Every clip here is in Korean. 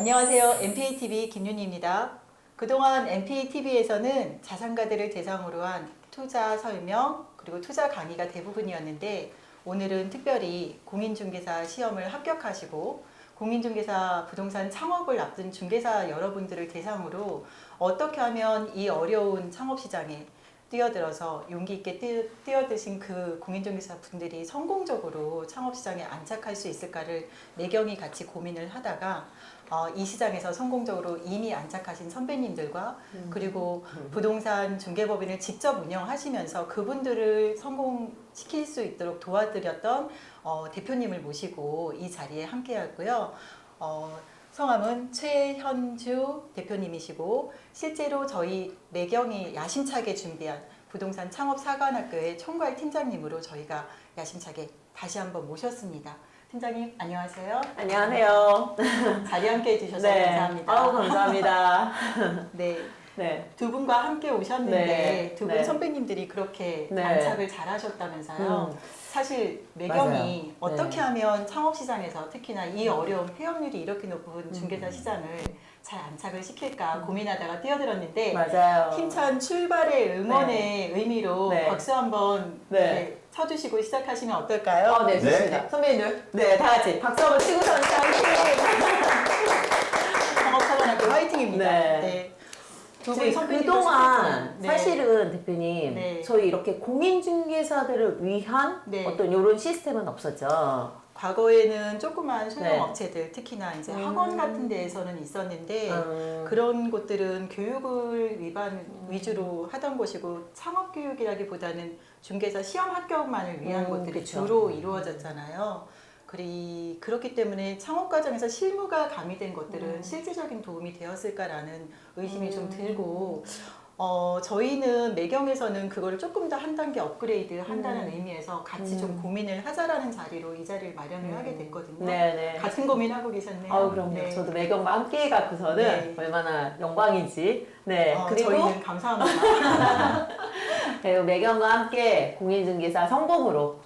안녕하세요. MPATV 김윤희입니다. 그동안 MPATV에서는 자산가들을 대상으로 한 투자 설명 그리고 투자 강의가 대부분이었는데 오늘은 특별히 공인중개사 시험을 합격하시고 공인중개사 부동산 창업을 앞둔 중개사 여러분들을 대상으로 어떻게 하면 이 어려운 창업시장에 뛰어들어서 용기 있게 뛰어드신 그 공인중개사 분들이 성공적으로 창업시장에 안착할 수 있을까를 매경이 같이 고민을 하다가 이 시장에서 성공적으로 이미 안착하신 선배님들과 그리고 부동산 중개법인을 직접 운영하시면서 그분들을 성공시킬 수 있도록 도와드렸던 대표님을 모시고 이 자리에 함께하고요. 성함은 최현주 대표님이시고 실제로 저희 매경이 야심차게 준비한 부동산 창업사관학교의 총괄 팀장님으로 저희가 야심차게 다시 한번 모셨습니다. 팀장님 안녕하세요. 안녕하세요. 자리 함께 해주셔서 네. 감사합니다. 감사합니다. 네. 네. 두 분과 함께 오셨는데 네. 두 분 네. 선배님들이 그렇게 네. 안착을 잘 하셨다면서요. 사실 매경이 맞아요. 어떻게 네. 하면 창업시장에서 특히나 이 어려운 폐업률이 이렇게 높은 중개사 시장을 잘 안착을 시킬까 고민하다가 뛰어들었는데 맞아요. 힘찬 출발의 응원의 의미로 네. 박수 한번 네. 쳐주시고 시작하시면 어떨까요? 네, 좋습니다. 네. 선배님들, 네, 다 같이 박수 한번 치고서 창업사관학교 화이팅입니다. 네. 두 분 저희 선배님도 그동안 네. 사실은 대표님, 네. 저희 이렇게 공인중개사들을 위한 네. 어떤 이런 시스템은 없었죠. 과거에는 조그만 소형 네. 업체들 특히나 이제 학원 같은 데에서는 있었는데 음. 그런 곳들은 교육을 위주로 하던 곳이고 창업 교육이라기보다는 중개사 시험 합격만을 위한 곳들이 그쵸. 주로 이루어졌잖아요. 그렇기 때문에 창업 과정에서 실무가 가미된 것들은 실질적인 도움이 되었을까라는 의심이 좀 들고 저희는 매경에서는 그거를 조금 더 한 단계 업그레이드 한다는 의미에서 같이 좀 고민을 하자라는 자리로 이 자리를 마련을 하게 됐거든요. 네네. 같은 고민하고 계셨네요. 그럼요. 네. 저도 매경과 함께 갖고서는 네. 얼마나 영광인지. 네. 그리고 저희는 감사합니다. 그리고 매경과 함께 공인중개사 성공으로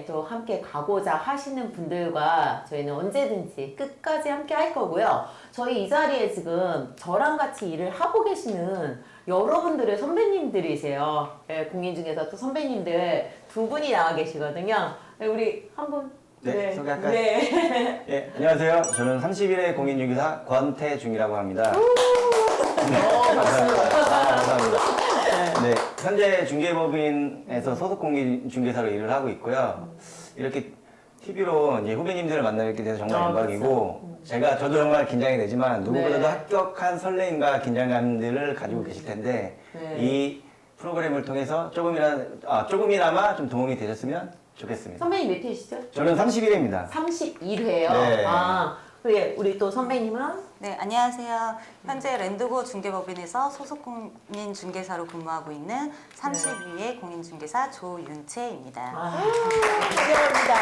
또 함께 가고자 하시는 분들과 저희는 언제든지 끝까지 함께 할 거고요. 저희 이 자리에 지금 저랑 같이 일을 하고 계시는 여러분들의 선배님들이세요. 공인중개사 또 선배님들 두 분이 나와 계시거든요. 우리 한 분. 네, 소개할까요? 네. 예, 안녕하세요. 저는 31회 공인중개사 권태중이라고 합니다. 감사합니다. 네, 현재 중개법인에서 소속 공인중개사로 일을 하고 있고요. 이렇게 TV로 이제 후배님들을 만나뵙게 돼서 정말 영광이고, 저도 정말 긴장이 되지만 누구보다도 네. 합격한 설레임과 긴장감들을 가지고 계실 텐데, 네. 이 프로그램을 통해서 조금이나마 좀 도움이 되셨으면 좋겠습니다. 선배님 몇 회시죠? 저는 31회입니다. 31회요. 네. 우리 또 선배님은? 네, 안녕하세요. 현재 랜드고 중개법인에서 소속 공인 중개사로 근무하고 있는 32회 공인중개사 조윤채입니다. 환영합니다.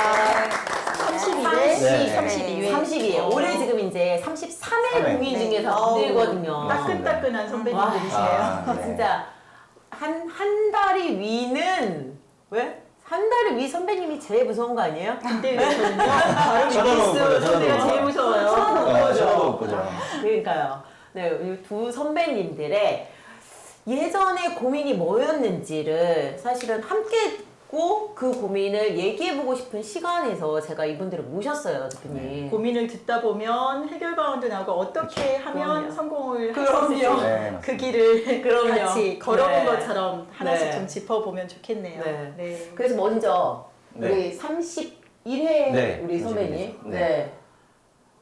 32회. 32회. 올해 지금 이제 33회 공인 중개사 분들거든요. 따끈따끈한 선배님들이시네요. 네. 진짜 한 다리 위는 왜? 한 다리 위 선배님이 제일 무서운 거 아니에요? 근데 왜 저는요? 바로 쳐다보는 거죠, 미스 선배가 쳐다보는 제일 거. 무서워요. 저도 거죠. 그러니까요. 네, 이 두 선배님들의 예전에 고민이 뭐였는지를 사실은 함께 했고 그 고민을 얘기해보고 싶은 시간에서 제가 이분들을 모셨어요, 대표님. 고민을 듣다 보면 해결 방안도 나오고 어떻게 하면 그럼요. 성공을 할 수 그럼요. 있을지 네, 그 길을 그럼요. 같이 걸어본 네. 것처럼 하나씩 네. 좀 짚어보면 좋겠네요. 네. 네. 그래서 먼저 네. 우리 31회 네, 우리 31회. 선배님, 네.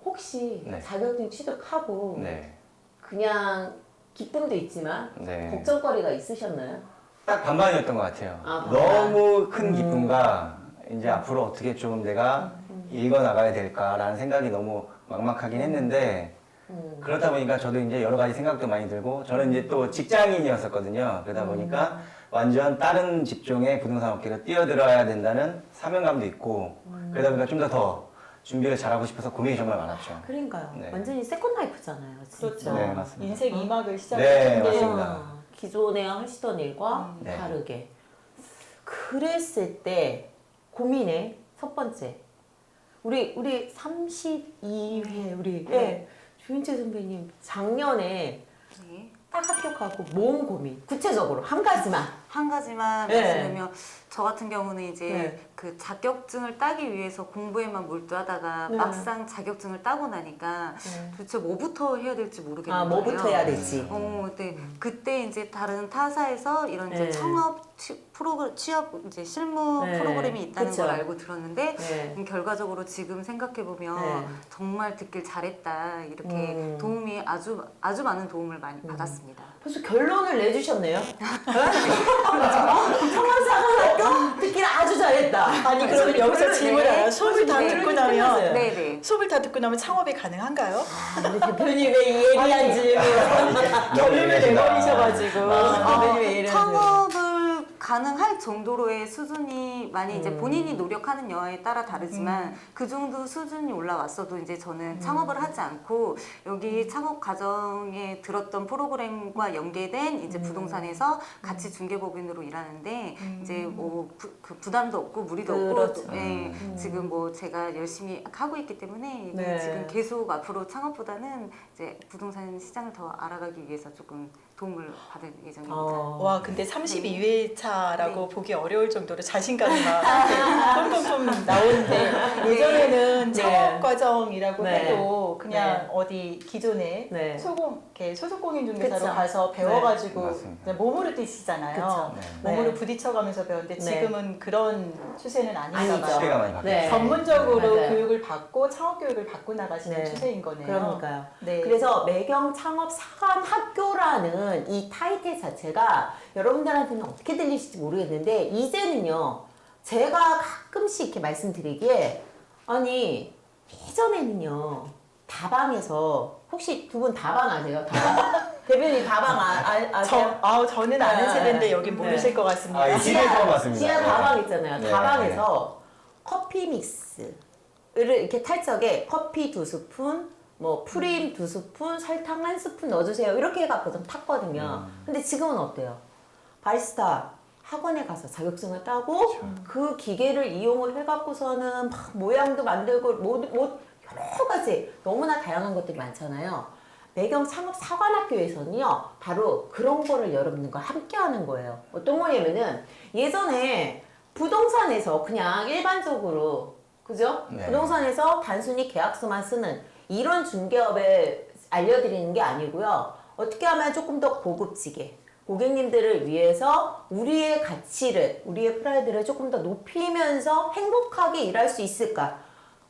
혹시 네. 자격증 취득하고 네. 그냥 기쁨도 있지만 네. 걱정거리가 있으셨나요? 딱 반반이었던 것 같아요. 아, 반반. 너무 큰 기쁨과 이제 앞으로 어떻게 좀 내가 읽어나가야 될까라는 생각이 너무 막막하긴 했는데 그렇다 보니까 저도 이제 여러 가지 생각도 많이 들고 저는 이제 또 직장인이었었거든요. 그러다 보니까 완전 다른 직종의 부동산 업계로 뛰어들어야 된다는 사명감도 있고 그러다 보니까 좀 더 준비를 잘하고 싶어서 고민이 정말 많았죠. 그러니까요. 네. 완전히 세컨 라이프잖아요. 진짜. 그렇죠. 네, 맞습니다. 인생 2막을 네, 시작했는데 맞습니다. 기존에 하시던 일과 네. 다르게. 그랬을 때 고민의 첫 번째. 우리 32회 우리 네. 조윤채 선배님 작년에 네. 딱 합격하고 모은 고민 구체적으로 한 가지만. 한 가지만 네. 말씀드리면 저 같은 경우는 이제 네. 그 자격증을 따기 위해서 공부에만 몰두하다가 네. 막상 자격증을 따고 나니까 네. 도대체 뭐부터 해야 될지 모르겠는 아, 거예요. 뭐부터 해야 될지. 네. 그때 이제 다른 타사에서 이런 이제 네. 창업 프로그램 취업 이제 실무 네. 프로그램이 있다는 그쵸. 걸 알고 들었는데 네. 결과적으로 지금 생각해 보면 네. 정말 듣길 잘했다 이렇게 도움이 아주 많은 도움을 많이 받았습니다. 벌써 결론을 내주셨네요. 청원사관학교 듣기를 아주 잘했다. 아니 그러면 여기서 질문 네. 하나. 수업을 다 네. 듣고 끝났어요. 나면 네네. 수업을 다 듣고 나면 창업이 가능한가요? 우리 대표님의 이 예리한 질문. 결론을 내버리셔가지고. 대표님의 예리한 질문. 창업을 가능할 정도로의 수준이 많이 이제 본인이 노력하는 여하에 따라 다르지만 그 정도 수준이 올라왔어도 이제 저는 창업을 하지 않고 여기 창업 과정에 들었던 프로그램과 연계된 이제 부동산에서 같이 중개법인으로 일하는데 이제 뭐 그 부담도 없고 무리도 그렇죠. 없고 예, 지금 뭐 제가 열심히 하고 있기 때문에 네. 지금 계속 앞으로 창업보다는 이제 부동산 시장을 더 알아가기 위해서 조금 도움을 받을 예정입니다. 와 근데 32회차라고 보기 어려울 정도로 자신감이 막 뿜뿜뿜 나오는데 예전에는 네. 창업 과정이라고 네. 해도 그냥 네. 어디 기존에 네. 이렇게 소속공인중개사로 그쵸. 가서 배워가지고 맞습니다. 그냥 몸으로 뛰시잖아요. 그쵸. 네. 몸으로 네. 부딪혀가면서 배웠는데 네. 지금은 그런 추세는 아닌가 아니죠. 봐요. 시대가 많이 바뀌었어요. 네. 전문적으로 맞아요. 교육을 받고 창업 교육을 받고 나가시는 네. 추세인 거네요. 그러니까요. 네. 그래서 매경 창업 사관 학교라는 이 타이틀 자체가 여러분들한테는 어떻게 들리실지 모르겠는데 이제는요 제가 가끔씩 이렇게 말씀드리기에 아니 예전에는요 다방에서 혹시 두 분 다방 아세요? 다방? 대표님 다방 아세요? 저는 아는 네. 세대인데 여긴 모르실 네. 것 같습니다. 아, 이 지금 처음 왔습니다. 지하 네. 다방 있잖아요. 네, 다방에서 커피 믹스를 이렇게 탈적에 커피 2스푼, 뭐 프림 2스푼, 설탕 1스푼 넣어주세요. 이렇게 해갖고 좀 탔거든요. 근데 지금은 어때요? 바리스타 학원에 가서 자격증을 따고 그 기계를 이용을 해갖고서는 막 모양도 만들고 여러 가지 너무나 다양한 것들이 많잖아요. 매경 창업 사관학교에서는요 바로 그런 거를 여러분들과 함께 하는 거예요. 어떤 거냐면은 예전에 부동산에서 그냥 일반적으로 그죠? 네. 부동산에서 단순히 계약서만 쓰는 이런 중개업에 알려드리는 게 아니고요. 어떻게 하면 조금 더 고급지게 고객님들을 위해서 우리의 가치를, 우리의 프라이드를 조금 더 높이면서 행복하게 일할 수 있을까?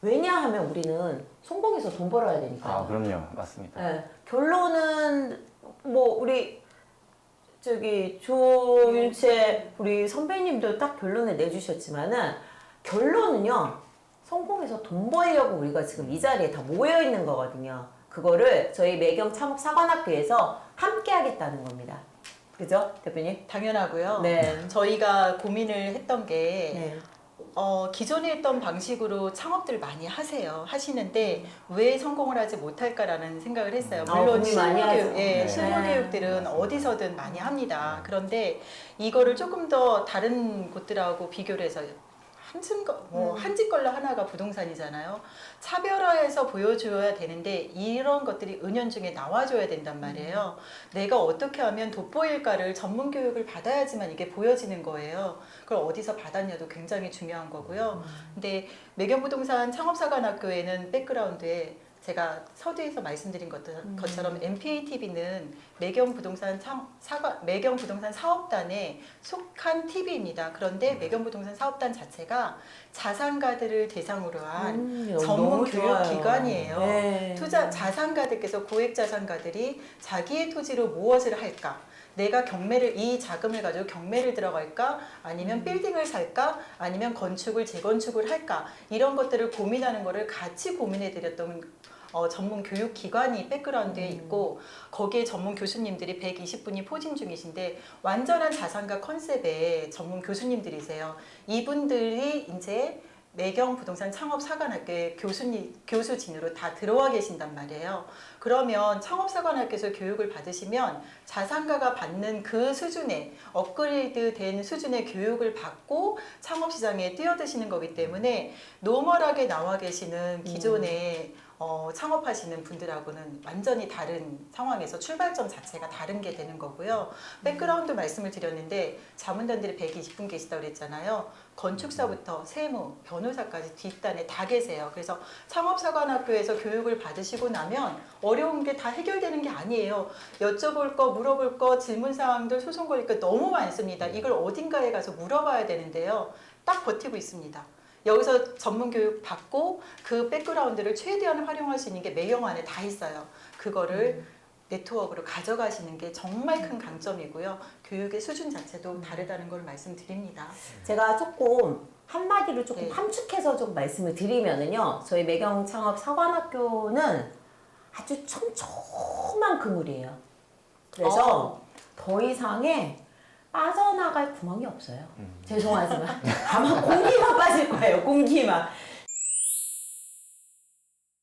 왜냐하면 우리는 성공해서 돈 벌어야 되니까요. 아, 그럼요. 맞습니다. 네, 결론은 뭐 우리 저기 조윤채 우리 선배님도 딱 결론을 내주셨지만은 결론은요 성공해서 돈 벌려고 우리가 지금 이 자리에 다 모여 있는 거거든요. 그거를 저희 매경 창업 사관학교에서 함께 하겠다는 겁니다. 그죠, 대표님? 당연하고요. 네. 저희가 고민을 했던 게 네. 기존에 했던 방식으로 창업들 많이 하시는데 왜 성공을 하지 못할까라는 생각을 했어요. 물론 고민 많이 하죠. 실무 네. 교육들은 맞습니다. 어디서든 많이 합니다. 그런데 이거를 조금 더 다른 곳들하고 비교를 해서 한 집 걸로 하나가 부동산이잖아요. 차별화해서 보여줘야 되는데 이런 것들이 은연중에 나와줘야 된단 말이에요. 내가 어떻게 하면 돋보일까를 전문 교육을 받아야지만 이게 보여지는 거예요. 그걸 어디서 받았냐도 굉장히 중요한 거고요. 근데 매경부동산 창업사관학교에는 백그라운드에 제가 서두에서 말씀드린 것처럼 MPATV는 매경부동산 사업단에 속한 TV입니다. 그런데 매경부동산 사업단 자체가 자산가들을 대상으로 한 전문 너무 교육 좋아요. 기관이에요. 네. 자산가들께서 고액 자산가들이 자기의 토지로 무엇을 할까? 내가 이 자금을 가지고 경매를 들어갈까? 아니면 빌딩을 살까? 아니면 건축을 재건축을 할까? 이런 것들을 고민하는 거를 같이 고민해 드렸던 전문 교육 기관이 백그라운드에 있고 거기에 전문 교수님들이 120분이 포진 중이신데 완전한 자산가 컨셉의 전문 교수님들이세요. 이분들이 이제 매경 부동산 창업사관학교에 교수진으로 다 들어와 계신단 말이에요. 그러면 창업사관학교에서 교육을 받으시면 자산가가 받는 그 수준의 업그레이드 된 수준의 교육을 받고 창업시장에 뛰어드시는 거기 때문에 노멀하게 나와 계시는 기존의 창업하시는 분들하고는 완전히 다른 상황에서 출발점 자체가 다른 게 되는 거고요. 백그라운드 말씀을 드렸는데 자문단들이 120분 계시다고 그랬잖아요. 건축사부터 세무, 변호사까지 뒷단에 다 계세요. 그래서 창업사관학교에서 교육을 받으시고 나면 어려운 게 다 해결되는 게 아니에요. 여쭤볼 거, 물어볼 거, 질문사항들, 소송 걸릴 거 너무 많습니다. 이걸 어딘가에 가서 물어봐야 되는데요. 딱 버티고 있습니다. 여기서 전문 교육 받고 그 백그라운드를 최대한 활용할 수 있는 게 매경 안에 다 있어요. 그거를 네트워크로 가져가시는 게 정말 큰 강점이고요. 교육의 수준 자체도 다르다는 걸 말씀드립니다. 제가 조금 한마디로 조금 네. 함축해서 좀 말씀을 드리면은요. 저희 매경 창업 사관학교는 아주 촘촘한 그물이에요. 그래서 더 이상의 빠져나갈 구멍이 없어요. 죄송하지만 다만 공기만 빠질 거예요. 공기만.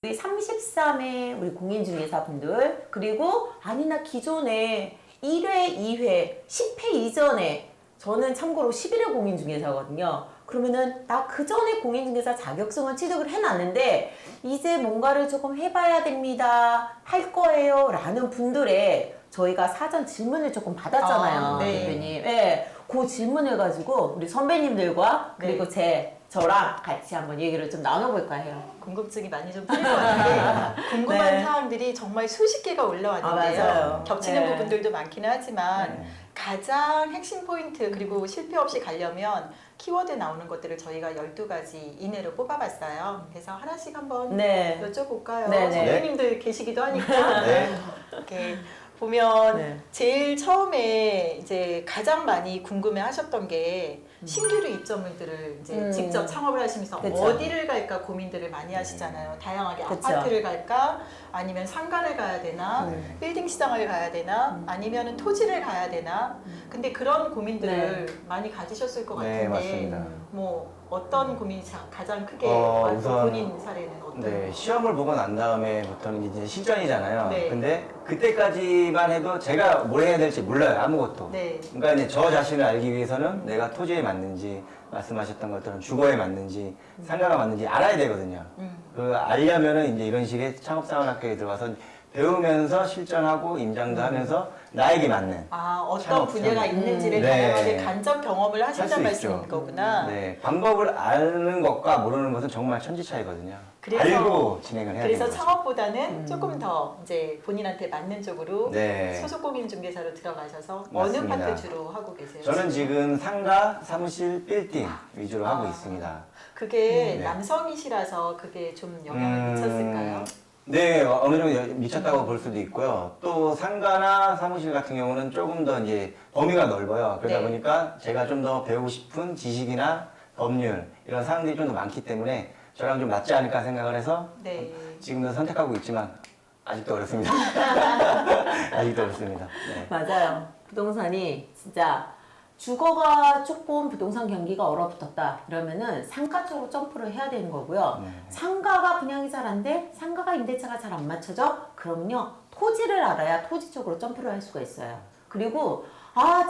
우리 33회 우리 공인중개사분들 그리고 아니나 기존에 1회, 2회, 10회 이전에 저는 참고로 11회 공인중개사거든요. 그러면은 나 그 전에 공인중개사 자격증은 취득을 해놨는데 이제 뭔가를 조금 해봐야 됩니다. 할 거예요. 라는 분들의 저희가 사전 질문을 조금 받았잖아요. 네. 대표님. 네. 그 질문을 가지고 우리 선배님들과 그리고 저랑 같이 한번 얘기를 좀 나눠볼까 해요. 궁금증이 많이 좀 풀릴 것 같은데 궁금한 네. 사항들이 정말 수십 개가 올라왔는데요. 맞아요. 겹치는 네. 부분들도 많기는 하지만 네. 가장 핵심 포인트 그리고 실패 없이 가려면 키워드 나오는 것들을 저희가 12가지 이내로 뽑아봤어요. 그래서 하나씩 한번 네. 여쭤볼까요? 네, 네. 선생님들 계시기도 하니까 네. 이렇게 보면 네. 제일 처음에 이제 가장 많이 궁금해 하셨던 게 신규로 입점물들을 이제 직접 창업을 하시면서 그쵸. 어디를 갈까 고민들을 많이 하시잖아요. 다양하게 그쵸. 아파트를 갈까 아니면 상가를 가야 되나 빌딩 시장을 가야 되나 아니면 토지를 가야 되나 근데 그런 고민들을 많이 가지셨을 것 네, 같은데 맞습니다. 뭐 어떤 고민이 가장 크게 우선 본인 사례는 어떤 네, 시험을 보고 난 다음에부터는 이제 실전이잖아요. 네. 근데 그때까지만 해도 제가 뭘 해야 될지 몰라요, 아무것도. 네. 그러니까 이제 저 자신을 알기 위해서는 내가 토지에 맞는지, 말씀하셨던 것처럼 주거에 맞는지, 상가가 맞는지 알아야 되거든요. 그 알려면은 이제 이런 식의 창업사관학교에 들어가서 배우면서 실전하고 임장도 하면서 나에게 맞는. 어떤 창업 분야가 시험. 있는지를 네. 다양하게 간접 경험을 할 수 하신다는 있죠. 말씀인 거구나. 네, 방법을 아는 것과 모르는 것은 정말 천지 차이거든요. 알고 진행을 해야 되는 그래서 거죠. 창업보다는 조금 더 이제 본인한테 맞는 쪽으로 네. 소속 공인중개사로 들어가셔서 맞습니다. 어느 파트 주로 하고 계세요? 저는 지금 상가, 사무실, 빌딩 위주로 하고 있습니다. 그게 네. 남성이시라서 그게 좀 영향을 미쳤을까요? 네, 어느 정도 미쳤다고 볼 수도 있고요. 또 상가나 사무실 같은 경우는 조금 더 이제 범위가 넓어요. 그러다 네. 보니까 제가 좀 더 배우고 싶은 지식이나 법률 이런 사항들이 좀 더 많기 때문에 저랑 좀 맞지 않을까 생각을 해서 네. 지금도 선택하고 있지만 아직도 어렵습니다. 아직도 어렵습니다. 네. 맞아요. 부동산이 진짜 주거가 조금 부동산 경기가 얼어붙었다 이러면은 상가 쪽으로 점프를 해야 되는 거고요. 네. 상가가 분양이 잘 안 돼? 상가가 임대차가 잘 안 맞춰져? 그러면요. 토지를 알아야 토지 쪽으로 점프를 할 수가 있어요. 그리고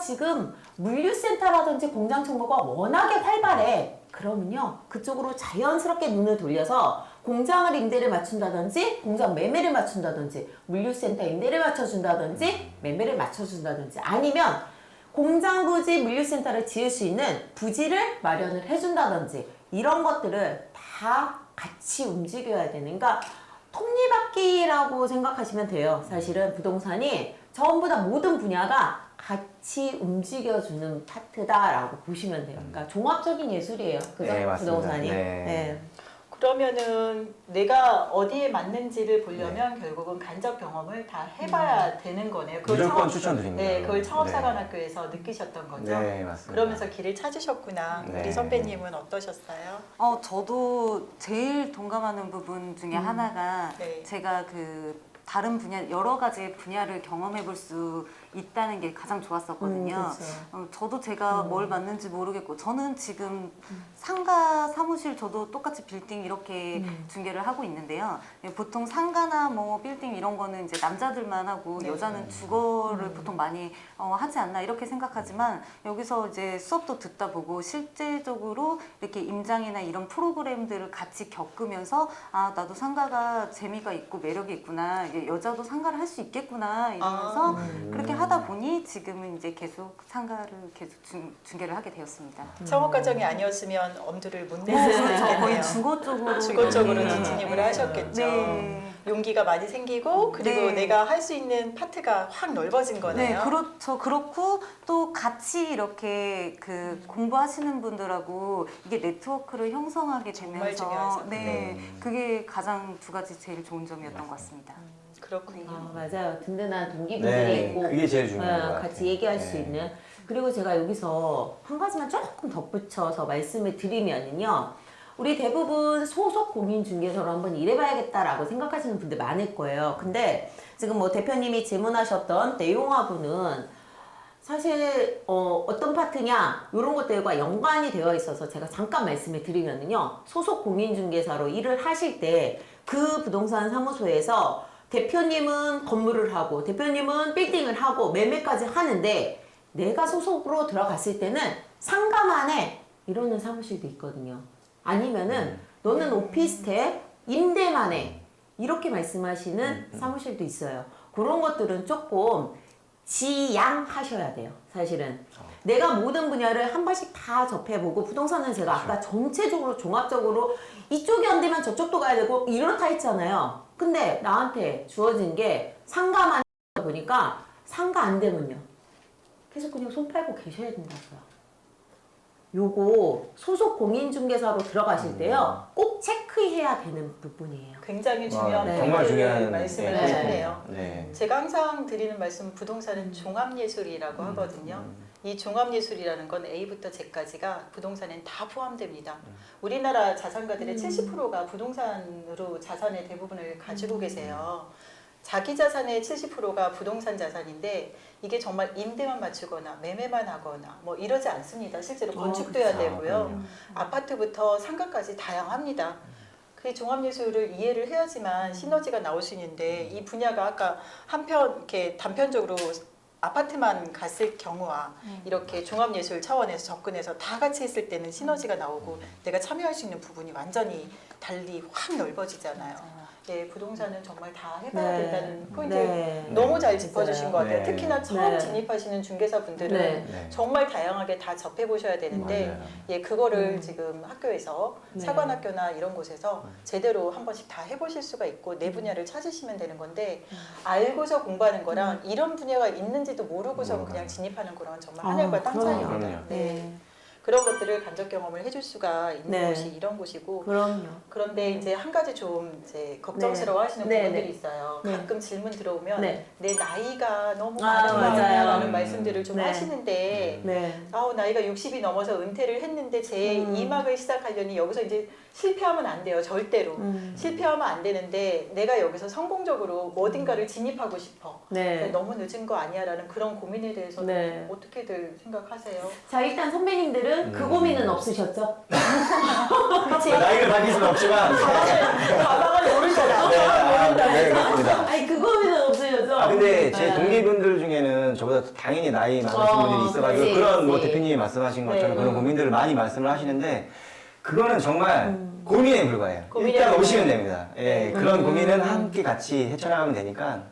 지금 물류센터라든지 공장 정보가 워낙에 활발해. 그러면요. 그쪽으로 자연스럽게 눈을 돌려서 공장을 임대를 맞춘다든지 공장 매매를 맞춘다든지 물류센터 임대를 맞춰준다든지 매매를 맞춰준다든지 아니면 공장 부지 물류센터를 지을 수 있는 부지를 마련을 해준다든지 이런 것들을 다 같이 움직여야 되는 그러니까 톱니바퀴라고 생각하시면 돼요. 사실은 부동산이 전부 다 모든 분야가 같이 움직여주는 파트다라고 보시면 돼요. 그러니까 종합적인 예술이에요. 그죠? 네, 맞습니다. 부동산이. 네. 그러면은 내가 어디에 맞는지를 보려면 결국은 간접 경험을 다 해봐야 되는 거네요. 그걸 무조건 추천드립니다. 네, 그걸 네. 창업사관학교에서 느끼셨던 거죠. 네, 맞습니다. 그러면서 길을 찾으셨구나. 네. 우리 선배님은 어떠셨어요? 저도 제일 동감하는 부분 중에 하나가 네. 제가 그 다른 분야 여러 가지 분야를 경험해 볼 수 있다는 게 가장 좋았었거든요. 그쵸. 저도 제가 뭘 맞는지 모르겠고 저는 지금 상가 사무실 저도 똑같이 빌딩 이렇게 중개를 하고 있는데요. 보통 상가나 뭐 빌딩 이런 거는 이제 남자들만 하고 네. 여자는 주거를 보통 많이 하지 않나 이렇게 생각하지만 여기서 이제 수업도 듣다 보고 실제적으로 이렇게 임장이나 이런 프로그램들을 같이 겪으면서 아 나도 상가가 재미가 있고 매력이 있구나 이게 여자도 상가를 할 수 있겠구나 이러면서 그렇게 하다 보니 지금은 이제 계속 상가를 계속 중개를 하게 되었습니다. 창업 과정이 아니었으면 엄두를 못 냈을 수도 그렇죠. 거의 있겠네요. 주거 쪽으로 주거 쪽으로 이렇게. 진입을 네. 하셨겠죠. 네. 용기가 많이 생기고 그리고 네. 내가 할 수 있는 파트가 확 넓어진 네, 거네요. 그렇죠. 그렇고 또 같이 이렇게 그 공부하시는 분들하고 이게 네트워크를 형성하게 정말 되면서 중요하죠. 네, 그게 가장 두 가지 제일 좋은 점이었던 것 같습니다. 그렇군요. 맞아요. 든든한 동기분들이 네, 있고 그게 제일 중요한 것 같아요. 같이 얘기할 수 네. 있는. 그리고 제가 여기서 한 가지만 조금 덧붙여서 말씀을 드리면은요. 우리 대부분 소속 공인중개사로 한번 일해봐야겠다라고 생각하시는 분들 많을 거예요. 근데 지금 뭐 대표님이 질문하셨던 내용하고는 사실 어떤 파트냐 이런 것들과 연관이 되어 있어서 제가 잠깐 말씀을 드리면은요. 소속 공인중개사로 일을 하실 때 그 부동산 사무소에서 대표님은 건물을 하고 대표님은 빌딩을 하고 매매까지 하는데 내가 소속으로 들어갔을 때는 상가만 해 이러는 사무실도 있거든요. 아니면은 너는 오피스텔 임대만 해 이렇게 말씀하시는 사무실도 있어요. 그런 것들은 조금 지양하셔야 돼요. 사실은 내가 모든 분야를 한 번씩 다 접해보고 부동산은 제가 아까 전체적으로 종합적으로 이쪽이 안 되면 저쪽도 가야 되고 이렇다 했잖아요. 근데 나한테 주어진 게 상가만 하다 보니까 상가 안 되면요. 계속 그냥 손 팔고 계셔야 된다고요. 요거 소속 공인중개사로 들어가실 때요. 꼭 체크해야 되는 부분이에요. 굉장히 중요한 네. 정말 포인트를 중요한 말씀을 네. 하셨네요. 네. 제가 항상 드리는 말씀 부동산은 종합예술이라고 하거든요. 이 종합예술이라는 건 A부터 Z까지가 부동산엔 다 포함됩니다. 우리나라 자산가들의 70%가 부동산으로 자산의 대부분을 가지고 계세요. 자기 자산의 70%가 부동산 자산인데 이게 정말 임대만 맞추거나 매매만 하거나 뭐 이러지 않습니다. 실제로 건축도 해야 되고요. 그럼요. 아파트부터 상가까지 다양합니다. 그 종합예술을 이해를 해야지만 시너지가 나올 수 있는데 이 분야가 아까 한편 이렇게 단편적으로 아파트만 갔을 경우와 이렇게 종합예술 차원에서 접근해서 다 같이 했을 때는 시너지가 나오고 내가 참여할 수 있는 부분이 완전히 달리 확 넓어지잖아요. 예, 부동산은 정말 다 해봐야 된다는 포인트 너무 잘 짚어주신 것 같아요. 네. 특히나 처음 네. 진입하시는 중개사분들은 네. 정말 다양하게 다 접해보셔야 되는데 맞아요. 예, 그거를 지금 학교에서 네. 사관학교나 이런 곳에서 제대로 한 번씩 다 해보실 수가 있고 내 분야를 찾으시면 되는 건데 알고서 공부하는 거랑 이런 분야가 있는지도 모르고서 그냥 진입하는 거랑은 정말 하늘과 땅 그럼요. 차이입니다. 그럼요. 네. 그런 것들을 간접 경험을 해줄 수가 있는 네. 곳이 이런 곳이고 그럼요. 그런데 이제 한 가지 좀 이제 걱정스러워하시는 네. 부분들이 네. 있어요. 네. 가끔 질문 들어오면 네. 내 나이가 너무 아, 많은 거 맞아요. 아니냐라는 말씀들을 좀 네. 하시는데 네. 아우 나이가 60이 넘어서 은퇴를 했는데 제 2막을 시작하려니 여기서 이제 실패하면 안 돼요. 절대로. 실패하면 안 되는데 내가 여기서 성공적으로 어딘가를 진입하고 싶어. 네. 너무 늦은 거 아니야라는 그런 고민에 대해서는 네. 어떻게들 생각하세요? 자, 일단 선배님들은 그 고민은 없으셨죠? 나이를 밝힐 수는 없지만 가방을 모르잖아. 네, 그렇습니다. 아니, 그 고민은 없으셨죠? 아 근데 제 네. 동기분들 중에는 저보다 당연히 나이 많으신 분들이 있어가지고 그치, 그런 뭐 그치. 대표님이 말씀하신 것처럼 네. 그런 고민들을 많이 말씀을 하시는데 그거는 정말 고민에 불과해요. 고민에 일단 불과해요. 오시면 됩니다. 예, 그런 고민은 함께 같이 헤쳐나가면 되니까.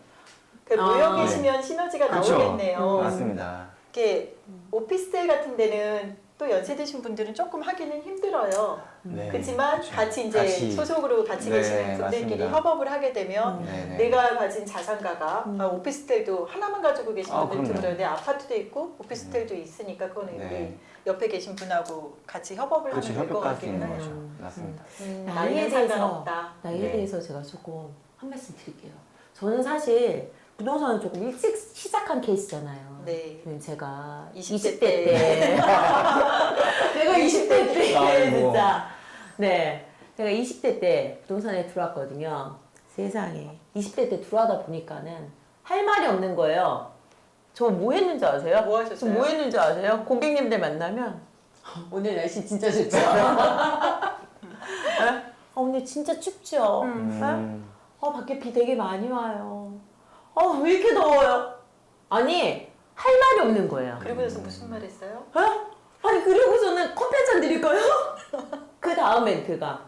그 모여 아. 계시면 시너지가 그렇죠. 나오겠네요. 맞습니다. 이렇게 오피스텔 같은 데는 또 연세 드신 분들은 조금 하기는 힘들어요. 네, 그렇지만 그렇죠. 같이 이제 같이. 소속으로 같이 네, 계시는 분들끼리 맞습니다. 협업을 하게 되면 네, 네. 내가 가진 자산가가 오피스텔도 하나만 가지고 계신 아, 분들 그럼요. 드물어요. 아파트도 있고 오피스텔도 있으니까 그거는 네. 우리 옆에 계신 분하고 같이 협업을 그렇죠. 하면 될 것 협력할 수 같기는 있는 해요. 거죠. 맞습니다. 나이는 상관없다. 나이에 네. 대해서 제가 조금 한 말씀 드릴게요. 저는 사실 부동산을 조금 일찍 시작한 케이스잖아요. 네. 제가 20대 20대 때. 내가 20대 때 아이고. 진짜. 네. 제가 20대 때 부동산에 들어왔거든요. 세상에. 20대 때 들어가다 보니까는 할 말이 없는 거예요. 저 뭐 했는지 아세요? 뭐 하셨어요? 저 뭐 했는지 아세요? 고객님들 만나면 오늘 날씨 진짜 좋죠? 오늘 진짜 춥죠? 밖에 비 되게 많이 와요. 왜 이렇게 더워요? 아니, 할 말이 없는 거예요. 그리고 나서 무슨 말 했어요? 아니, 그리고서는 커피 한 잔 드릴까요? 그 다음 멘트가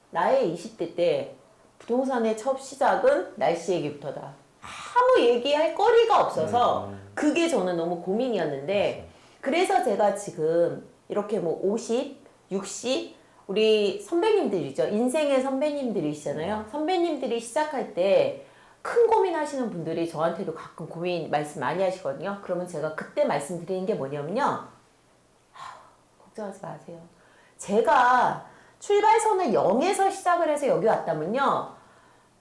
나의 20대 때 부동산의 첫 시작은 날씨 얘기부터다. 아무 얘기할 거리가 없어서 그게 저는 너무 고민이었는데 그래서 제가 지금 이렇게 뭐 50, 60 우리 선배님들이죠. 인생의 선배님들이시잖아요. 선배님들이 시작할 때 큰 고민하시는 분들이 저한테도 가끔 고민 말씀 많이 하시거든요. 그러면 제가 그때 말씀드리는 게 뭐냐면요. 걱정하지 마세요. 제가 출발선을 0에서 시작을 해서 여기 왔다면요.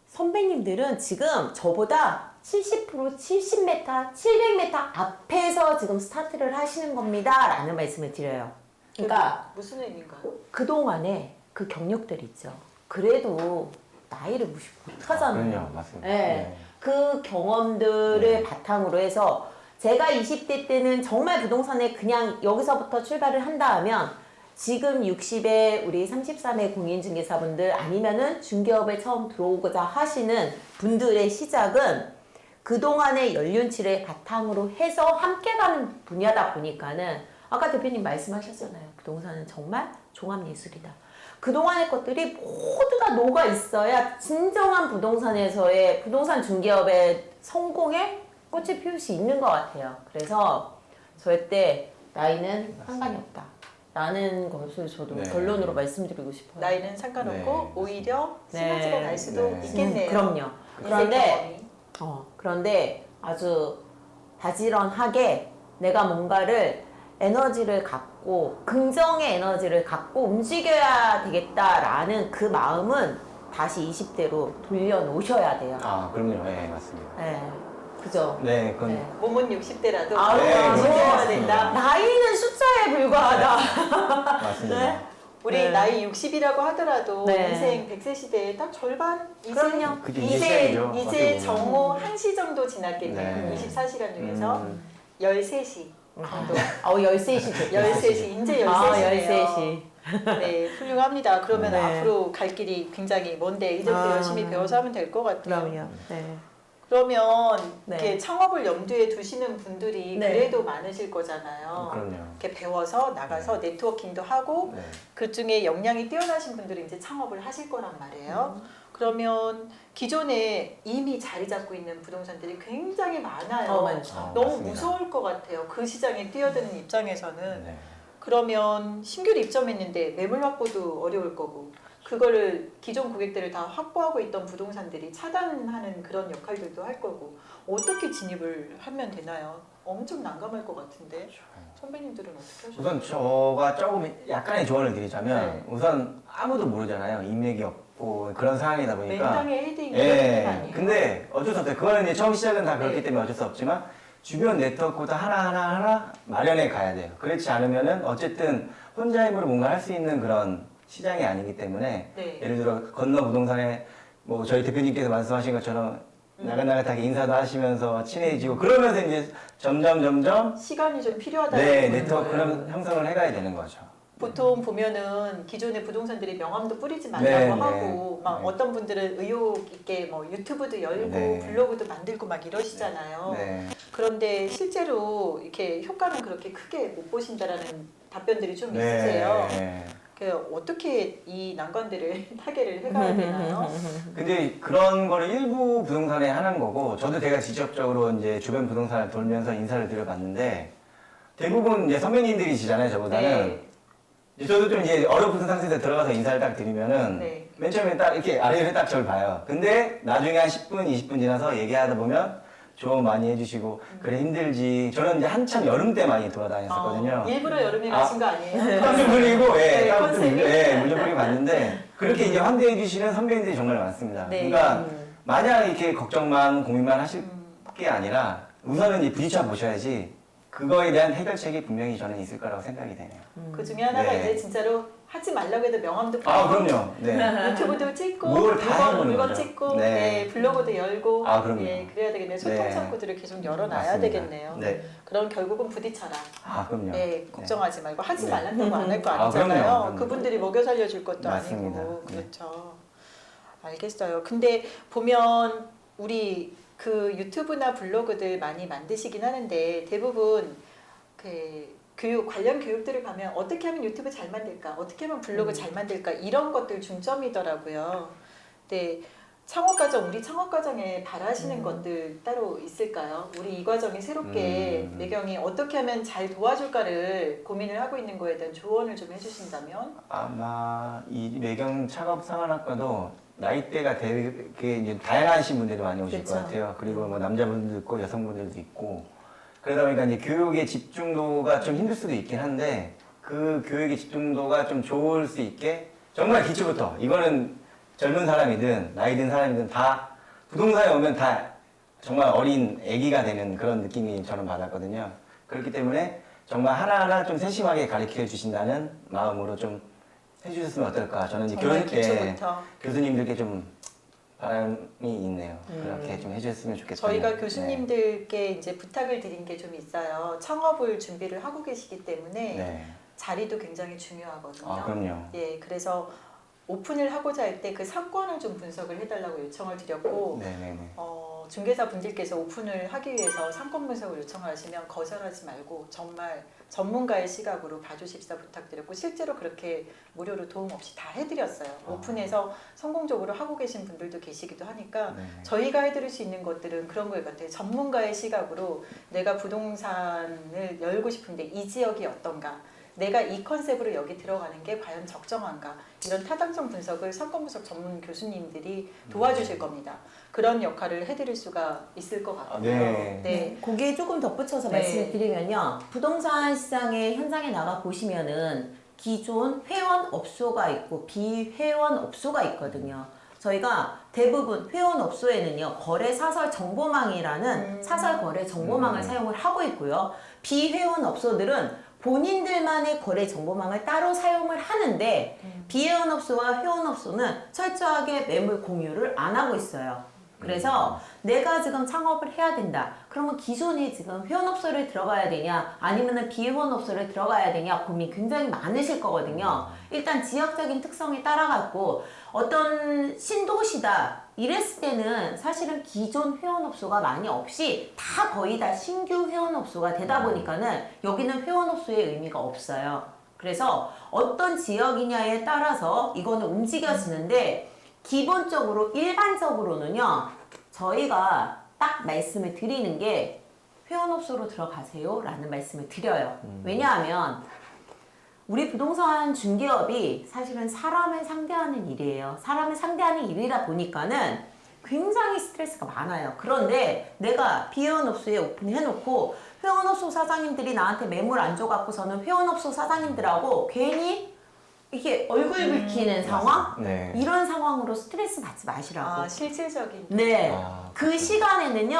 선배님들은 지금 저보다 70%, 70m, 700m 앞에서 지금 스타트를 하시는 겁니다. 라는 말씀을 드려요. 그러니까 무슨 의미인가요? 그동안에 그 경력들 있죠. 그래도 나이를 무시 못하잖아요. 그럼요, 맞습니다. 네. 네. 그 경험들을 바탕으로 해서 제가 20대 때는 정말 부동산에 그냥 여기서부터 출발을 한다 하면 지금 60에 우리 33의 공인중개사분들 아니면은 중개업에 처음 들어오고자 하시는 분들의 시작은 그동안의 연륜치를 바탕으로 해서 함께 가는 분야다 보니까는 아까 대표님 말씀하셨잖아요. 부동산은 정말 종합예술이다. 그동안의 것들이 모두 다 녹아 있어야 진정한 부동산에서의 부동산 중개업의 성공에 꽃을 피울 수 있는 것 같아요. 그래서 절대 나이는 상관이 없다. 라는 것을 저도 네. 결론으로 말씀드리고 싶어요. 나이는 상관없고 네. 오히려 네. 시너지가 날 수도 네. 있겠네요. 그럼요. 인생 그런데 경험이. 그런데 아주 바지런하게 내가 뭔가를 에너지를 갖고 긍정의 에너지를 갖고 움직여야 되겠다라는 그 마음은 다시 20대로 돌려놓으셔야 돼요. 그럼요. 네, 맞습니다. 네, 그죠? 네, 그건 네. 몸은 60대라도 네, 지켜야 그렇죠. 된다. 나이는 숫자에 불과하다. 맞습니다. 네. 우리 네. 나이 60이라고 하더라도 네. 인생 100세 시대에 딱 절반 이제 그럼요. 그게 이제 시작이죠. 이제 어떻게 보면. 정오 1시 정도 지났겠네요. 네. 24시간 중에서 음. 13시 정도. 13시 좋죠. 13시 이제 13시네요. 13시. 네, 훌륭합니다. 그러면 네. 앞으로 갈 길이 굉장히 먼데 이제부터 열심히 배워서 하면 될 것 같아요. 그럼요. 네. 그러면 네. 이렇게 창업을 염두에 두시는 분들이 네. 그래도 많으실 거잖아요. 그럼요. 이렇게 배워서 나가서 네트워킹도 하고 네. 그 중에 역량이 뛰어나신 분들이 이제 창업을 하실 거란 말이에요. 그러면 기존에 이미 자리 잡고 있는 부동산들이 굉장히 많아요. 많죠. 너무 맞습니다. 무서울 것 같아요. 그 시장에 뛰어드는 입장에서는. 네. 그러면 신규로 입점했는데 매물 확보도 어려울 거고 그거를 기존 고객들을 다 확보하고 있던 부동산들이 차단하는 그런 역할들도 할 거고 어떻게 진입을 하면 되나요? 엄청 난감할 것 같은데 선배님들은 어떻게 하셨어요? 우선 저가 조금 약간의 조언을 드리자면 네. 우선 아무도 모르잖아요. 인맥이 없고 그런 상황이다 보니까. 맨땅에 헤딩이 되는 거 아니에요? 근데 어쩔 수 없어요. 그거는 이제 처음 시작은 다 그렇기 때문에 어쩔 수 없지만 주변 네트워크도 하나 마련해 가야 돼요. 그렇지 않으면은 어쨌든 혼자 힘으로 뭔가 할 수 있는 그런 시장이 아니기 때문에 네. 예를 들어 건너 부동산에 뭐 저희 대표님께서 말씀하신 것처럼 나긋나긋하게 인사도 하시면서 친해지고 그러면서 이제 점점 시간이 좀 필요하다는 네, 거예요. 네트워크를 형성을 해가야 되는 거죠. 보통 보면은 기존의 부동산들이 명함도 뿌리지 말라고 네, 하고 네, 막 네. 어떤 분들은 의욕 있게 뭐 유튜브도 열고 네. 블로그도 만들고 막 이러시잖아요. 네. 그런데 실제로 이렇게 효과는 그렇게 크게 못 보신다라는 답변들이 좀 있으세요. 네. 그 어떻게 이 난관들을 타개를 해가야 되나요? 근데 그런 거를 일부 부동산에 하는 거고, 저도 제가 직접적으로 이제 주변 부동산을 돌면서 인사를 드려봤는데, 대부분 이제 선배님들이시잖아요, 저보다는. 네. 이제 저도 좀 이제 어렵은 상태에서 들어가서 인사를 딱 드리면은, 네. 맨 처음에 딱 이렇게 아래를 딱 저를 봐요. 근데 나중에 한 10분, 20분 지나서 얘기하다 보면 조언 많이 해주시고, 그래 힘들지. 저는 이제 한참 여름 때 많이 돌아다녔었거든요. 일부러 여름에 가신 거 아니에요? 땀좀 흘리고, 네, 땀 컨셉이. 물좀 뿌리고 갔는데, 그렇게 이제 환대해 주시는 선배님들이 정말 많습니다. 네. 그러니까, 마냥 이렇게 걱정만, 고민만 하실 게 아니라, 우선은 이제 부딪혀 보셔야지, 그거에 대한 해결책이 분명히 저는 있을 거라고 생각이 되네요. 그 중에 하나가 네. 이제 진짜로 하지 말라고 해도 명함도 아, 보내고 그럼요. 네. 유튜브도 찍고 뭘 다 해보는 물건 거죠. 찍고 네. 네, 블로그도 열고 아, 그럼요. 예, 그래야 되겠네요. 소통 네. 창구들을 계속 열어놔야 맞습니다. 되겠네요. 네. 그럼 결국은 부딪혀라. 아, 그럼요. 네, 걱정하지 말고 하지 네. 말란다고 안 할 거 아, 아니잖아요. 그럼요. 그분들이 먹여 살려줄 것도 맞습니다. 아니고 네. 그렇죠. 알겠어요. 근데 보면 우리 그 유튜브나 블로그들 많이 만드시긴 하는데 대부분 그 교육 관련 교육들을 가면 어떻게 하면 유튜브 잘 만들까, 어떻게 하면 블로그 잘 만들까 이런 것들 중점이더라고요. 근데 창업과정, 우리 창업과정에 바라시는 것들 따로 있을까요? 우리 이 과정이 새롭게 매경이 어떻게 하면 잘 도와줄까를 고민을 하고 있는 거에 대한 조언을 좀 해주신다면? 아마 이 매경 창업상한학과도 나이대가 되게 이제 다양하신 분들이 많이 오실 그쵸. 것 같아요. 그리고 뭐 남자분들도 있고 여성분들도 있고 그러다 보니까 이제 교육의 집중도가 좀 힘들 수도 있긴 한데 그 교육의 집중도가 좀 좋을 수 있게 정말 기초부터 이거는 젊은 사람이든 나이 든 사람이든 다 부동산에 오면 다 정말 어린 아기가 되는 그런 느낌이 저는 받았거든요. 그렇기 때문에 정말 하나하나 좀 세심하게 가르쳐 주신다는 마음으로 좀 해주셨으면 어떨까. 저는 이제 정말 교수, 예, 기초부터. 교수님들께 좀 바람이 있네요. 그렇게 좀 해주셨으면 좋겠다. 저희가 교수님들께 이제 부탁을 드린 게 좀 있어요. 창업을 준비를 하고 계시기 때문에 네. 자리도 굉장히 중요하거든요. 아, 그럼요. 예, 그래서 오픈을 하고자 할 때 그 상권을 좀 분석을 해달라고 요청을 드렸고 네네네. 중개사 분들께서 오픈을 하기 위해서 상권 분석을 요청하시면 거절하지 말고 정말 전문가의 시각으로 봐주십사 부탁드렸고 실제로 그렇게 무료로 도움 없이 다 해드렸어요. 오픈해서 성공적으로 하고 계신 분들도 계시기도 하니까 네네. 저희가 해드릴 수 있는 것들은 그런 것 같아요. 전문가의 시각으로 내가 부동산을 열고 싶은데 이 지역이 어떤가, 내가 이 컨셉으로 여기 들어가는 게 과연 적정한가, 이런 타당성 분석을 상권 분석 전문 교수님들이 도와주실 겁니다. 그런 역할을 해드릴 수가 있을 것 같고요. 네. 네. 거기에 조금 덧붙여서 네. 말씀을 드리면요. 부동산 시장의 현장에 나가 보시면은 기존 회원업소가 있고 비회원업소가 있거든요. 저희가 대부분 회원업소에는요, 거래사설 정보망이라는 사설 거래 정보망을 사용을 하고 있고요. 비회원업소들은 본인들만의 거래 정보망을 따로 사용을 하는데 비회원업소와 회원업소는 철저하게 매물 공유를 안 하고 있어요. 그래서 내가 지금 창업을 해야 된다. 그러면 기존에 지금 회원업소를 들어가야 되냐 아니면은 비회원업소를 들어가야 되냐 고민 굉장히 많으실 거거든요. 일단 지역적인 특성에 따라갖고 어떤 신도시다 이랬을 때는 사실은 기존 회원업소가 많이 없이 다 거의 다 신규 회원업소가 되다 보니까는 여기는 회원업소의 의미가 없어요. 그래서 어떤 지역이냐에 따라서 이거는 움직여지는데 기본적으로 일반적으로는요, 저희가 딱 말씀을 드리는 게 회원업소로 들어가세요 라는 말씀을 드려요. 왜냐하면 우리 부동산 중개업이 사실은 사람을 상대하는 일이에요. 사람을 상대하는 일이다 보니까는 굉장히 스트레스가 많아요. 그런데 내가 비회원업소에 오픈해놓고 회원업소 사장님들이 나한테 매물 안 줘갖고서는 회원업소 사장님들하고 괜히 이게 얼굴 붉히는 상황? 네. 이런 상황으로 스트레스 받지 마시라고. 아, 실질적인. 네. 아, 그 시간에는요,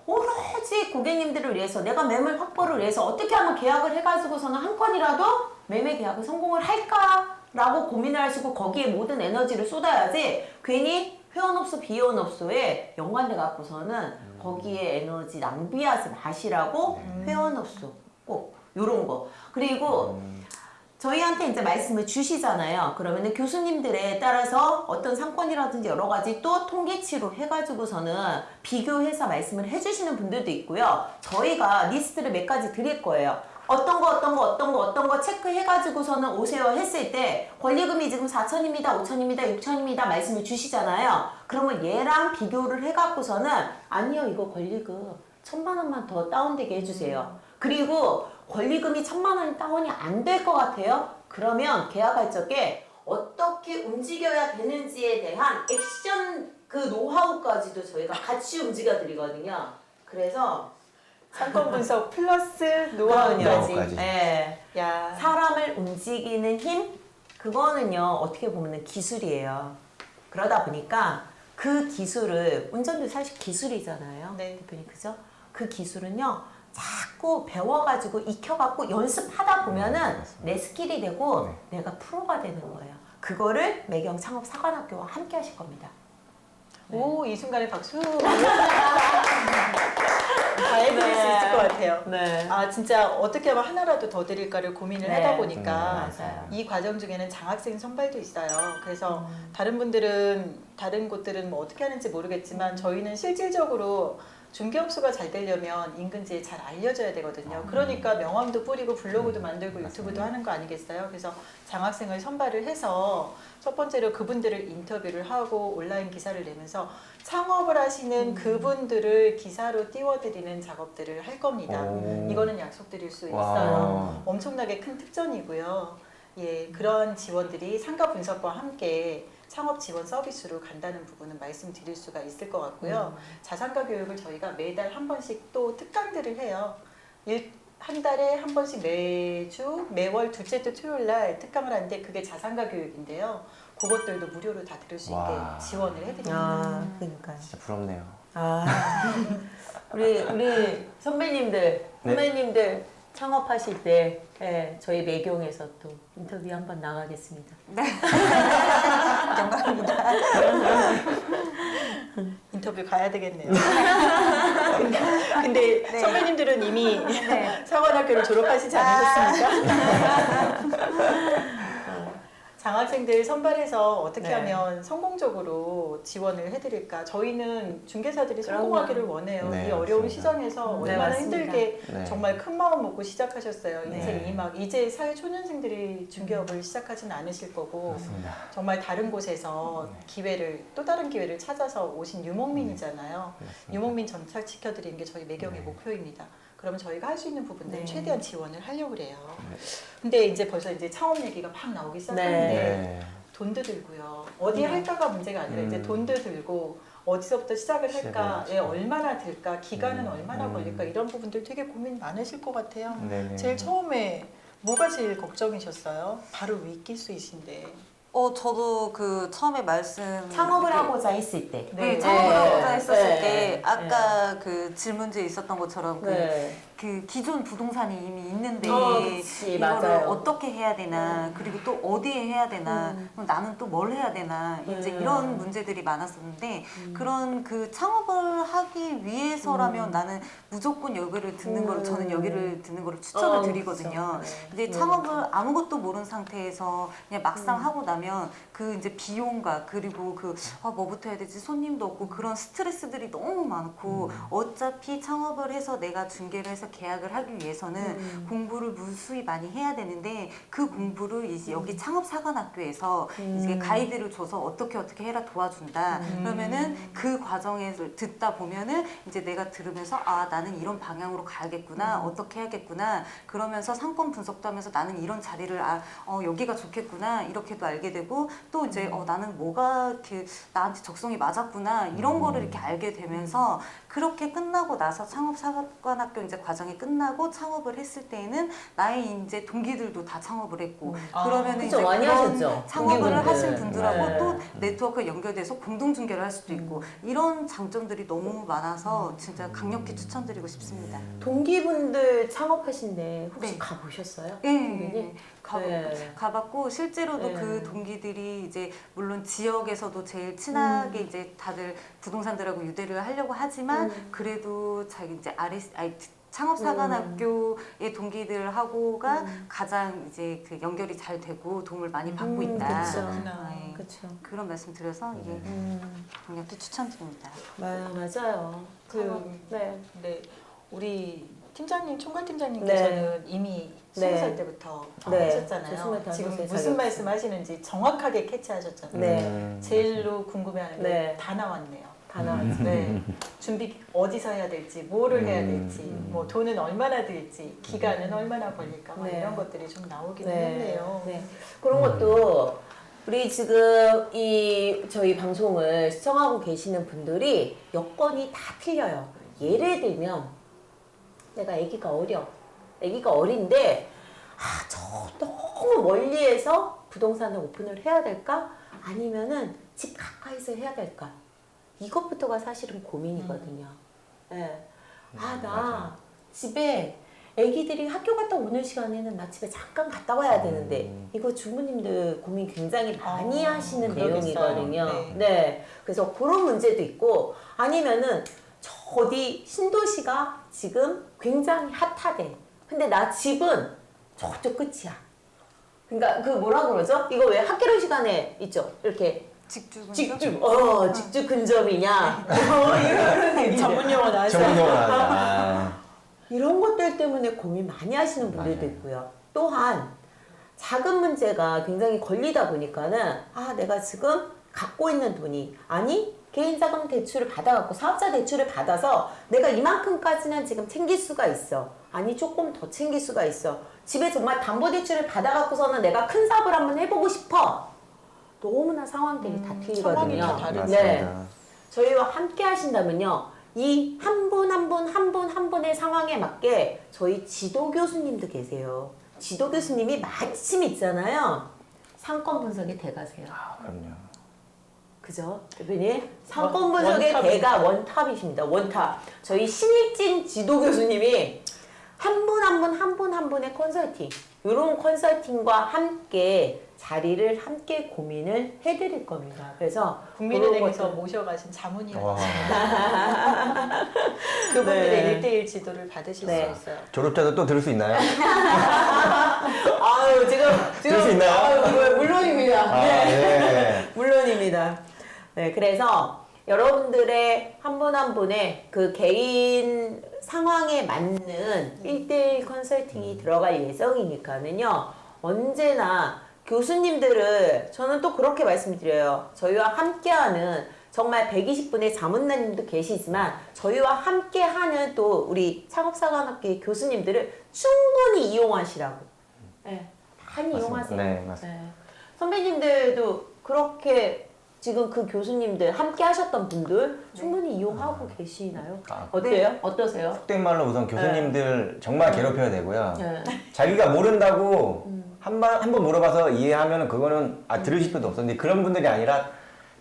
오로지 고객님들을 위해서 내가 매물 확보를 위해서 어떻게 하면 계약을 해가지고서는 한 건이라도 매매 계약을 성공을 할까라고 고민을 하시고 거기에 모든 에너지를 쏟아야지 괜히 회원업소, 비회원업소에 연관돼 갖고서는 거기에 에너지 낭비하지 마시라고 회원업소 꼭 요런 거. 그리고 저희한테 이제 말씀을 주시잖아요. 그러면은 교수님들에 따라서 어떤 상권이라든지 여러 가지 또 통계치로 해가지고서는 비교해서 말씀을 해주시는 분들도 있고요. 저희가 리스트를 몇 가지 드릴 거예요. 어떤 거 체크해가지고서는 오세요 했을 때 권리금이 지금 4천입니다, 5천입니다, 6천입니다 말씀을 주시잖아요. 그러면 얘랑 비교를 해갖고서는 아니요, 이거 권리금 1,000만 원만 더 다운되게 해주세요. 그리고 권리금이 1,000만 원이 다운이 안 될 것 같아요? 그러면 계약할 적에 어떻게 움직여야 되는지에 대한 액션 그 노하우까지도 저희가 같이 움직여 드리거든요. 그래서 상권 분석 플러스 노하우까지. 노하우까지. 네. 야. 사람을 움직이는 힘? 그거는요, 어떻게 보면 기술이에요. 그러다 보니까 그 기술을, 운전도 사실 기술이잖아요. 네. 대표님, 그죠? 그 기술은요, 자꾸 배워가지고 익혀갖고 연습하다 보면은 내 스킬이 되고 네. 내가 프로가 되는 거예요. 그거를 매경 창업사관학교와 함께 하실 겁니다. 오, 이 순간에 박수. 다 해드릴 수 있을 것 같아요. 네. 아, 진짜 어떻게 하면 하나라도 더 드릴까를 고민을 네. 하다 보니까 맞아요. 이 과정 중에는 장학생 선발도 있어요. 그래서 다른 분들은, 다른 곳들은 뭐 어떻게 하는지 모르겠지만 저희는 실질적으로 중개업소가 잘 되려면 인근지에 잘 알려져야 되거든요. 그러니까 명함도 뿌리고 블로그도 만들고 유튜브도 하는 거 아니겠어요? 그래서 장학생을 선발을 해서 첫 번째로 그분들을 인터뷰를 하고 온라인 기사를 내면서 창업을 하시는 그분들을 기사로 띄워드리는 작업들을 할 겁니다. 오. 이거는 약속드릴 수 와. 있어요. 엄청나게 큰 특전이고요. 예, 그런 지원들이 상가 분석과 함께 창업 지원 서비스로 간다는 부분은 말씀드릴 수가 있을 것 같고요. 자산가 교육을 저희가 매달 한 번씩 또 특강들을 해요. 한 달에 한 번씩 매월 둘째 주 토요일 날 특강을 하는데 그게 자산가 교육인데요. 그것들도 무료로 다 들을 수 있게 와. 지원을 해드립니다. 아, 그러니까요. 진짜 부럽네요. 아, 우리 선배님들 창업하실 때 예, 저희 매경에서 또 인터뷰 한번 나가겠습니다. 인터뷰 가야 되겠네요. 근데 네. 선배님들은 이미 네. 사관학교를 졸업하시지 않으셨습니까? 장학생들 선발해서 어떻게 네. 하면 성공적으로 지원을 해드릴까? 저희는 중개사들이 그럼요. 성공하기를 원해요. 네, 이 어려운 맞습니다. 시장에서 네, 얼마나 맞습니다. 힘들게 네. 정말 큰 마음 먹고 시작하셨어요. 네. 인생이 막 이제 사회 초년생들이 중개업을 시작하지는 않으실 거고 맞습니다. 정말 다른 곳에서 또 다른 기회를 찾아서 오신 유목민이잖아요. 맞습니다. 유목민 정착시켜드리는 게 저희 매경의 네. 목표입니다. 그러면 저희가 할 수 있는 부분들 네. 최대한 지원을 하려고 그래요. 네. 근데 이제 벌써 이제 창업 얘기가 막 나오기 시작하는데 네. 돈도 들고요. 어디 할까가 문제가 아니라 이제 돈도 들고 어디서부터 시작을 할까, 시작을 예, 얼마나 들까, 기간은 음, 얼마나 걸릴까 이런 부분들 되게 고민 많으실 것 같아요. 네네. 제일 처음에 뭐가 제일 걱정이셨어요? 바로 윗기수이신데. 저도 그 처음에 창업을 이렇게 하고자 했을 때. 네, 창업을 하고자 했었을 네. 때 아까 그 질문지에 있었던 것처럼 네. 그 기존 부동산이 이미 있는데 그치, 이거를 맞아요. 어떻게 해야 되나 그리고 또 어디에 해야 되나 그럼 나는 또 뭘 해야 되나 이제 이런 문제들이 많았었는데 그런 그 창업을 하기 위해서라면 나는 무조건 여기를 듣는 걸 저는 여기를 듣는 걸 추천을 드리거든요. 그쵸. 이제 창업을 아무것도 모르는 상태에서 그냥 막상 하고 나면 그 이제 비용과 그리고 그 뭐부터 해야 되지 손님도 없고 그런 스트레스들이 너무 많고 어차피 창업을 해서 내가 중개를 해서 계약을 하기 위해서는 공부를 무수히 많이 해야 되는데 그 공부를 이제 여기 창업사관학교에서 이제 가이드를 줘서 어떻게 해라 도와준다. 그러면은 그 과정에서 듣다 보면은 이제 내가 들으면서 나는 이런 방향으로 가야겠구나. 어떻게 해야겠구나. 그러면서 상권 분석도 하면서 나는 이런 자리를 여기가 좋겠구나. 이렇게도 알게 되고 또 이제 나는 뭐가 이렇게 나한테 적성이 맞았구나. 이런 거를 이렇게 알게 되면서 그렇게 끝나고 나서 창업사관학교 이제 과정이 끝나고 창업을 했을 때에는 나의 이제 동기들도 다 창업을 했고 그러면은 그쵸, 이제 많이 그런 하셨죠. 창업을 동기분들. 하신 분들하고 네. 또 네트워크 연결돼서 공동 중개를 할 수도 있고 이런 장점들이 너무 많아서 진짜 강력히 추천드리고 싶습니다. 동기분들 창업하신데 혹시 네. 가보셨어요? 예, 동기님? 네. 가봤고 실제로도 네. 그 동기들이 이제 물론 지역에서도 제일 친하게 이제 다들 부동산들하고 유대를 하려고 하지만 그래도 자기 이제 창업사관학교의 동기들하고가 가장 이제 그 연결이 잘 되고 도움을 많이 받고 있다. 그쵸. 네. 그렇죠. 그런 말씀 드려서 이게 강력히 추천드립니다. 맞아요. 네. 네, 우리 팀장님, 총괄팀장님께서는 이미 20살 때부터 네. 하셨잖아요. 저 25세 지금 무슨 자격증. 말씀 하시는지 정확하게 캐치하셨잖아요. 네. 제일로 궁금해하는 게 네. 다 나왔네요. 다 나왔죠. 네. 준비 어디서 해야 될지, 뭐를 해야 될지, 뭐 돈은 얼마나 들지, 기간은 얼마나 걸릴까, 막 네. 이런 것들이 좀 나오긴 네. 했네요. 네. 그런 것도 우리 지금 저희 방송을 시청하고 계시는 분들이 여건이 다 틀려요. 예를 들면 내가 아기가 어린데 저 너무 멀리에서 부동산을 오픈을 해야 될까? 아니면은 집 가까이서 해야 될까? 이것부터가 사실은 고민이거든요. 네. 나 집에 애기들이 학교 갔다 오는 시간에는 나 집에 잠깐 갔다 와야 되는데 이거 주부님들 고민 굉장히 많이 하시는 그러겠어요. 내용이거든요. 네. 네. 그래서 그런 문제도 있고 아니면은 저 어디 신도시가 지금 굉장히 핫하대. 근데 나 집은 저쪽 끝이야. 그러니까 그 뭐라 그러죠? 이거 왜 학교로 시간에 있죠? 이렇게 직주 직주 근접이냐? 이런 얘기. 전문 용어 나왔어요. 전문 용어 나왔다. 이런 것들 때문에 고민 많이 하시는 분들도 맞아요. 있고요. 또한 작은 문제가 굉장히 걸리다 보니까는 내가 지금 갖고 있는 돈이 개인자금 대출을 받아갖고 사업자 대출을 받아서 내가 이만큼까지는 지금 챙길 수가 있어. 조금 더 챙길 수가 있어. 집에 정말 담보대출을 받아갖고서는 내가 큰 사업을 한번 해보고 싶어. 너무나 상황들이 다 틀리거든요. 상황이 다 다르죠. 맞습니다. 저희와 함께 하신다면요. 이 한 분 한 분의 상황에 맞게 저희 지도 교수님도 계세요. 지도 교수님이 마침 있잖아요. 상권 분석의 대가세요. 그럼요. 그죠? 대표님? 상권 분석의 원탑이- 대가 원탑이십니다. 원탑. 저희 신일진 지도 교수님이 한 분 한 분의 컨설팅, 이런 컨설팅과 함께 자리를 함께 고민을 해드릴 겁니다. 그래서 국민은행에서 그런 것들- 모셔가신 자문이었죠. 와. 그분들의 네. 1대1 지도를 받으실 네. 수 있어요. 졸업자도 또 들을 수 있나요? 지금 들을 수 있나요? 물론입니다. 네. 물론입니다. 네, 그래서 여러분들의 한 분 한 분의 그 개인 상황에 맞는 1대1 컨설팅이 들어갈 예정이니까는요. 언제나 교수님들을 저는 또 그렇게 말씀드려요. 저희와 함께하는 정말 120분의 자문단님도 계시지만 저희와 함께하는 또 우리 창업사관학교 교수님들을 충분히 이용하시라고. 네, 많이 맞습니다. 이용하세요. 네, 맞습니다. 네. 선배님들도 그렇게 지금 그 교수님들 함께 하셨던 분들 충분히 이용하고 계시나요? 어때요? 어떠세요? 속된 말로 우선 교수님들 정말 괴롭혀야 되고요. 네. 자기가 모른다고 한 번 물어봐서 이해하면 그거는 들으실 필요도 없었는데 그런 분들이 아니라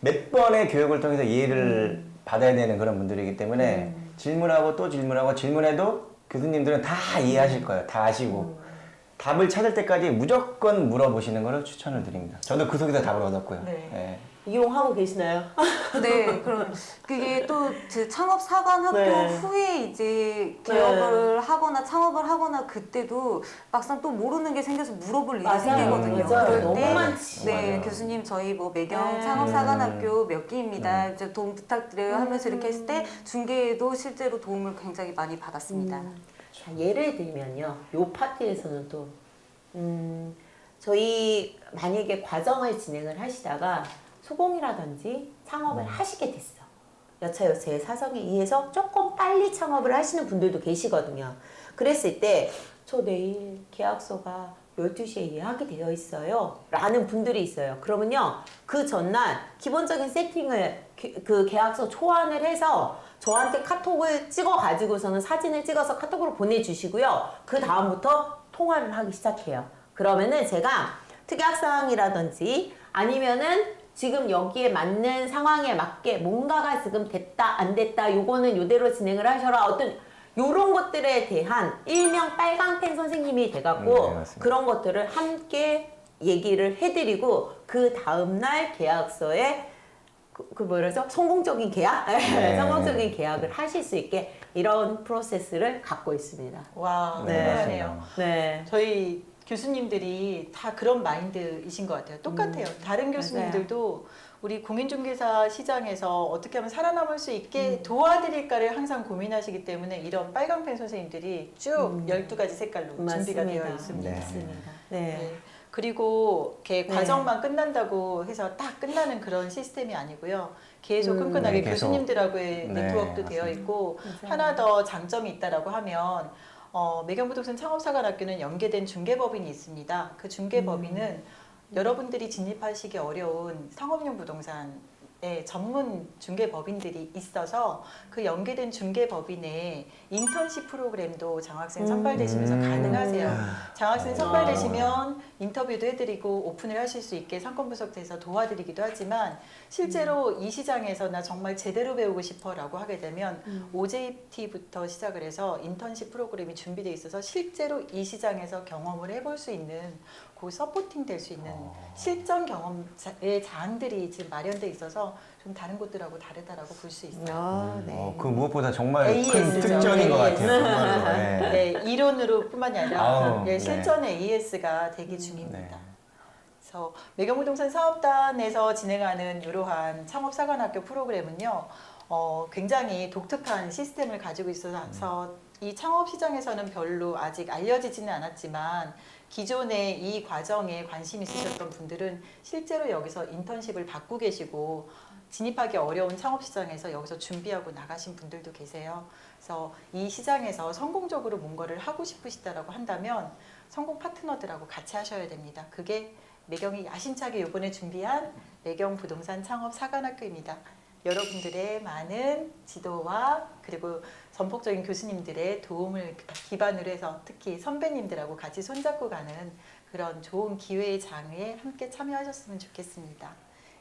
몇 번의 교육을 통해서 이해를 받아야 되는 그런 분들이기 때문에 질문하고 또 질문하고 질문해도 교수님들은 다 이해하실 거예요. 다 아시고 답을 찾을 때까지 무조건 물어보시는 것을 추천을 드립니다. 저도 그 속에서 답을 얻었고요. 네. 네. 이용하고 계시나요? 네, 그럼 그게 또 그 창업 사관학교 네. 후에 이제 개업을 하거나 창업을 하거나 그때도 막상 또 모르는 게 생겨서 물어볼 일이 맞아요. 생기거든요. 맞아요. 그럴 너무 때 많지. 네, 맞아요. 교수님 저희 뭐 매경 네. 창업 사관학교 몇 기입니다. 이제 도움 부탁드려요 하면서 이렇게 했을 때 중개에도 실제로 도움을 굉장히 많이 받았습니다. 자, 예를 들면요. 요 파트에서는 또 저희 만약에 과정을 진행을 하시다가 소공이라든지 창업을 하시게 됐어. 여차여차의 사정에 의해서 조금 빨리 창업을 하시는 분들도 계시거든요. 그랬을 때 저 내일 계약서가 12시에 예약이 되어 있어요. 라는 분들이 있어요. 그러면요. 그 전날 기본적인 세팅을 그 계약서 초안을 해서 저한테 카톡을 찍어 가지고서는 사진을 찍어서 카톡으로 보내주시고요. 그 다음부터 통화를 하기 시작해요. 그러면은 제가 특약사항이라든지 아니면은 지금 여기에 맞는 상황에 맞게 뭔가가 지금 됐다 안 됐다 요거는 요대로 진행을 하셔라 어떤 요런 것들에 대한 일명 빨강펜 선생님이 돼갖고 네, 맞습니다. 그런 것들을 함께 얘기를 해드리고 그 다음날 계약서에 그 뭐라죠? 성공적인 계약? 네. 성공적인 계약을 하실 수 있게 이런 프로세스를 갖고 있습니다. 와, 네. 훌륭하네요. 네. 저희 교수님들이 다 그런 마인드이신 것 같아요. 똑같아요. 다른 교수님들도 우리 공인중개사 시장에서 어떻게 하면 살아남을 수 있게 도와드릴까를 항상 고민하시기 때문에 이런 빨강펜 선생님들이 쭉 12가지 색깔로 준비가 되어 있습니다. 네. 맞습니다. 네. 네. 그리고 이렇게 네. 과정만 끝난다고 해서 딱 끝나는 그런 시스템이 아니고요. 계속 끈끈하게 네, 계속. 교수님들하고의 네, 네트워크도 맞습니다. 되어 있고 맞아요. 하나 더 장점이 있다라고 하면 매경부동산 창업사관학교는 연계된 중개법인이 있습니다. 그 중개법인은 여러분들이 진입하시기 어려운 상업용 부동산의 전문 중개법인들이 있어서 그 연계된 중개법인의 인턴십 프로그램도 장학생 선발되시면서 가능하세요. 장학생 선발되시면 인터뷰도 해드리고 오픈을 하실 수 있게 상권 분석돼서 도와드리기도 하지만 실제로 이 시장에서 나 정말 제대로 배우고 싶어라고 하게 되면 OJT부터 시작을 해서 인턴십 프로그램이 준비되어 있어서 실제로 이 시장에서 경험을 해볼 수 있는 그 서포팅 될 수 있는 실전 경험의 장들이 지금 마련돼 있어서 좀 다른 곳들하고 다르다라고 볼 수 있어요. 아, 네. 그 무엇보다 정말 큰 AES 죠. 특전인 것 AES. 같아요. 정말로. 네. 네, 이론으로뿐만이 아니라 아우, 예, 네. 실전의 AS가 대기 중입니다. 네. 그래서 매경부동산 사업단에서 진행하는 이러한 창업사관학교 프로그램은요, 굉장히 독특한 시스템을 가지고 있어서 이 창업 시장에서는 별로 아직 알려지지는 않았지만 기존의 이 과정에 관심 있으셨던 분들은 실제로 여기서 인턴십을 받고 계시고 진입하기 어려운 창업 시장에서 여기서 준비하고 나가신 분들도 계세요. 그래서 이 시장에서 성공적으로 뭔가를 하고 싶으시다라고 한다면 성공 파트너들하고 같이 하셔야 됩니다. 그게 매경이 야심차게 이번에 준비한 매경 부동산 창업 사관학교입니다. 여러분들의 많은 지도와 그리고 전폭적인 교수님들의 도움을 기반으로 해서 특히 선배님들하고 같이 손잡고 가는 그런 좋은 기회의 장에 함께 참여하셨으면 좋겠습니다.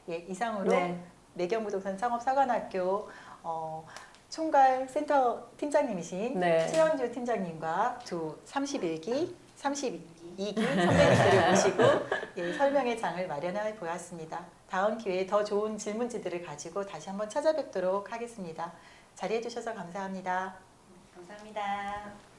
예, 이상으로 네. 매경 부동산 창업 사관학교 총괄 센터 팀장님이신 네. 최현주 팀장님과 두 31기, 32기 선배님들을 모시고 예, 설명의 장을 마련해 보았습니다. 다음 기회에 더 좋은 질문지들을 가지고 다시 한번 찾아뵙도록 하겠습니다. 자리해 주셔서 감사합니다. 감사합니다.